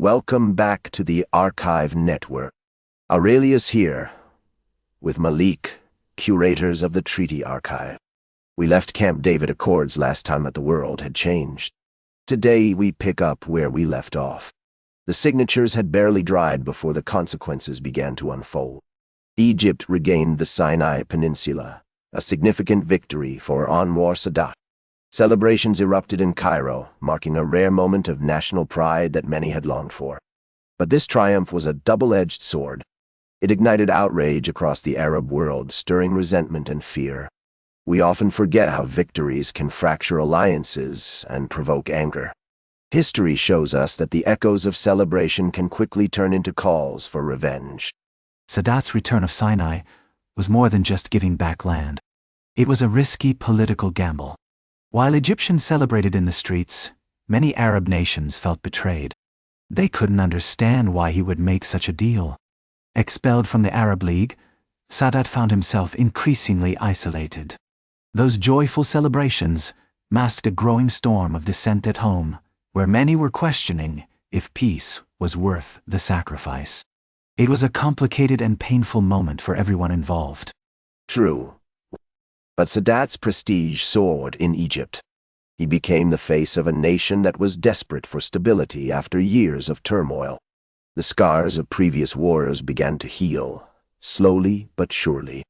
Welcome back to the Archive Network. Aurelius here, with Malik, curators of the Treaty Archive. We left Camp David Accords last time that the world had changed. Today we pick up where we left off. The signatures had barely dried before the consequences began to unfold. Egypt regained the Sinai Peninsula, a significant victory for Anwar Sadat. Celebrations erupted in Cairo, marking a rare moment of national pride that many had longed for. But this triumph was a double-edged sword. It ignited outrage across the Arab world, stirring resentment and fear. We often forget how victories can fracture alliances and provoke anger. History shows us that the echoes of celebration can quickly turn into calls for revenge. Sadat's return of Sinai was more than just giving back land. It was a risky political gamble. While Egyptians celebrated in the streets, many Arab nations felt betrayed. They couldn't understand why he would make such a deal. Expelled from the Arab League, Sadat found himself increasingly isolated. Those joyful celebrations masked a growing storm of dissent at home, where many were questioning if peace was worth the sacrifice. It was a complicated and painful moment for everyone involved. True. But Sadat's prestige soared in Egypt. He became the face of a nation that was desperate for stability after years of turmoil. The scars of previous wars began to heal, slowly but surely.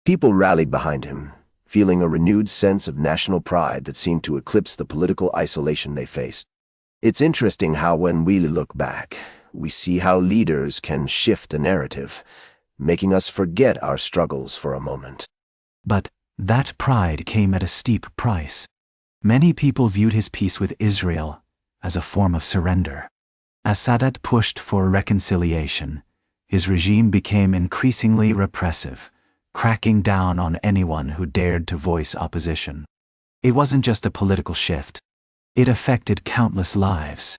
People rallied behind him, feeling a renewed sense of national pride that seemed to eclipse the political isolation they faced. It's interesting how when we look back, we see how leaders can shift the narrative, making us forget our struggles for a moment. But that pride came at a steep price. Many people viewed his peace with Israel as a form of surrender. As Sadat pushed for reconciliation, his regime became increasingly repressive, cracking down on anyone who dared to voice opposition. It wasn't just a political shift. It affected countless lives.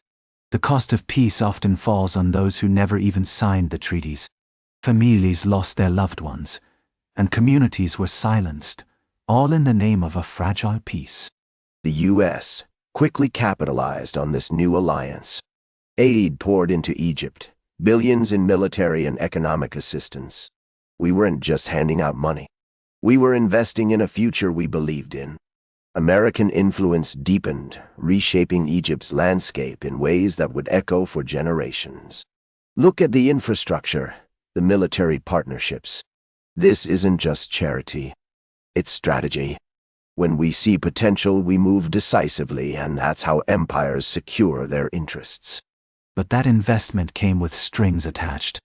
The cost of peace often falls on those who never even signed the treaties. Families lost their loved ones, and communities were silenced, all in the name of a fragile peace. The U.S. quickly capitalized on this new alliance. Aid poured into Egypt, billions in military and economic assistance. We weren't just handing out money. We were investing in a future we believed in. American influence deepened, reshaping Egypt's landscape in ways that would echo for generations. Look at the infrastructure, the military partnerships. This isn't just charity. It's strategy. When we see potential, we move decisively, and that's how empires secure their interests. But that investment came with strings attached.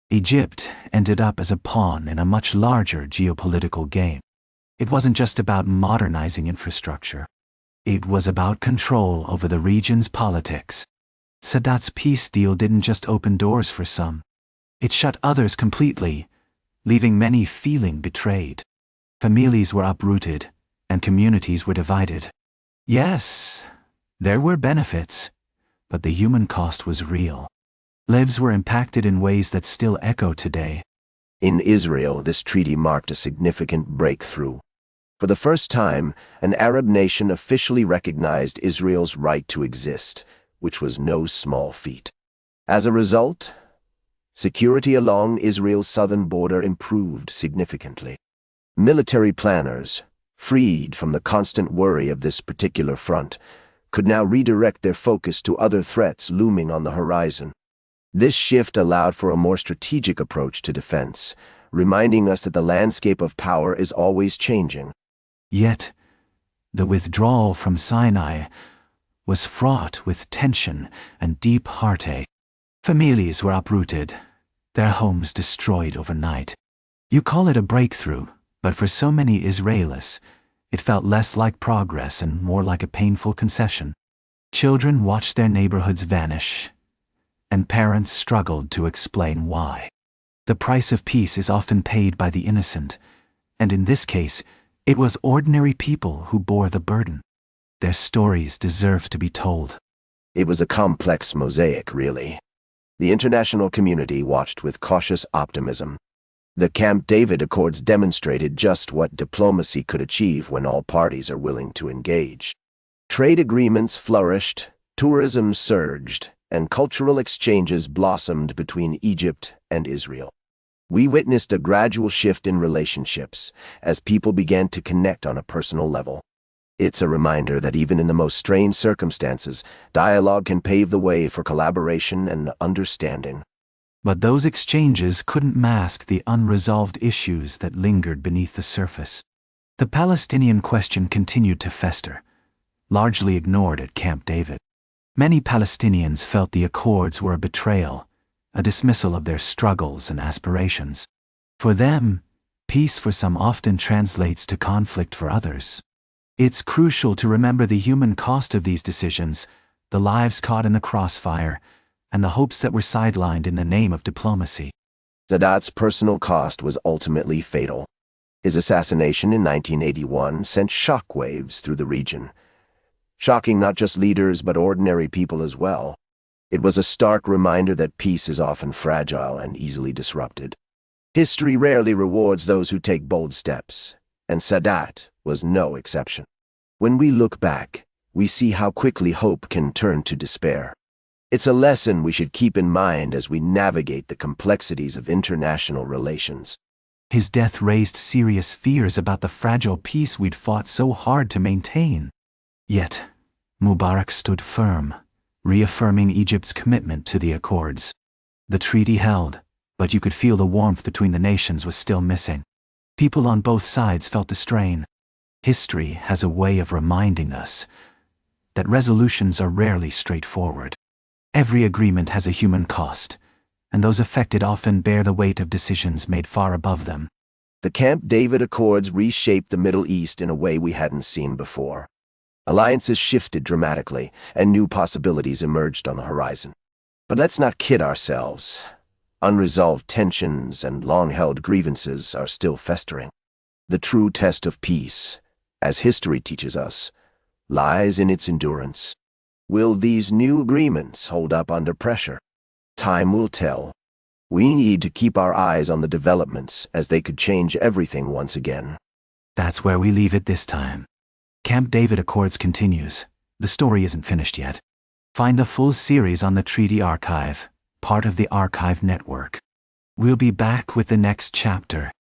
Egypt ended up as a pawn in a much larger geopolitical game. It wasn't just about modernizing infrastructure. It was about control over the region's politics. Sadat's peace deal didn't just open doors for some. It shut others completely, leaving many feeling betrayed. Families were uprooted, and communities were divided. Yes, there were benefits, but the human cost was real. Lives were impacted in ways that still echo today. In Israel, this treaty marked a significant breakthrough. For the first time, an Arab nation officially recognized Israel's right to exist, which was no small feat. As a result, security along Israel's southern border improved significantly. Military planners, freed from the constant worry of this particular front, could now redirect their focus to other threats looming on the horizon. This shift allowed for a more strategic approach to defense, reminding us that the landscape of power is always changing. Yet, the withdrawal from Sinai was fraught with tension and deep heartache. Families were uprooted, their homes destroyed overnight. You call it a breakthrough, but for so many Israelis, it felt less like progress and more like a painful concession. Children watched their neighborhoods vanish, and parents struggled to explain why. The price of peace is often paid by the innocent, and in this case, it was ordinary people who bore the burden. Their stories deserve to be told. It was a complex mosaic, really. The international community watched with cautious optimism. The Camp David Accords demonstrated just what diplomacy could achieve when all parties are willing to engage. Trade agreements flourished, tourism surged, and cultural exchanges blossomed between Egypt and Israel. We witnessed a gradual shift in relationships as people began to connect on a personal level. It's a reminder that even in the most strained circumstances, dialogue can pave the way for collaboration and understanding. But those exchanges couldn't mask the unresolved issues that lingered beneath the surface. The Palestinian question continued to fester, largely ignored at Camp David. Many Palestinians felt the accords were a betrayal, a dismissal of their struggles and aspirations. For them, peace for some often translates to conflict for others. It's crucial to remember the human cost of these decisions, the lives caught in the crossfire, and the hopes that were sidelined in the name of diplomacy. Sadat's personal cost was ultimately fatal. His assassination in 1981 sent shockwaves through the region, shocking not just leaders but ordinary people as well. It was a stark reminder that peace is often fragile and easily disrupted. History rarely rewards those who take bold steps, and Sadat was no exception. When we look back, we see how quickly hope can turn to despair. It's a lesson we should keep in mind as we navigate the complexities of international relations. His death raised serious fears about the fragile peace we'd fought so hard to maintain. Yet, Mubarak stood firm, reaffirming Egypt's commitment to the accords. The treaty held, but you could feel the warmth between the nations was still missing. People on both sides felt the strain. History has a way of reminding us that resolutions are rarely straightforward. Every agreement has a human cost, and those affected often bear the weight of decisions made far above them. The Camp David Accords reshaped the Middle East in a way we hadn't seen before. Alliances shifted dramatically, and new possibilities emerged on the horizon. But let's not kid ourselves. Unresolved tensions and long-held grievances are still festering. The true test of peace, as history teaches us, lies in its endurance. Will these new agreements hold up under pressure? Time will tell. We need to keep our eyes on the developments as they could change everything once again. That's where we leave it this time. Camp David Accords continues. The story isn't finished yet. Find the full series on the Treaty Archive, part of the Archive Network. We'll be back with the next chapter.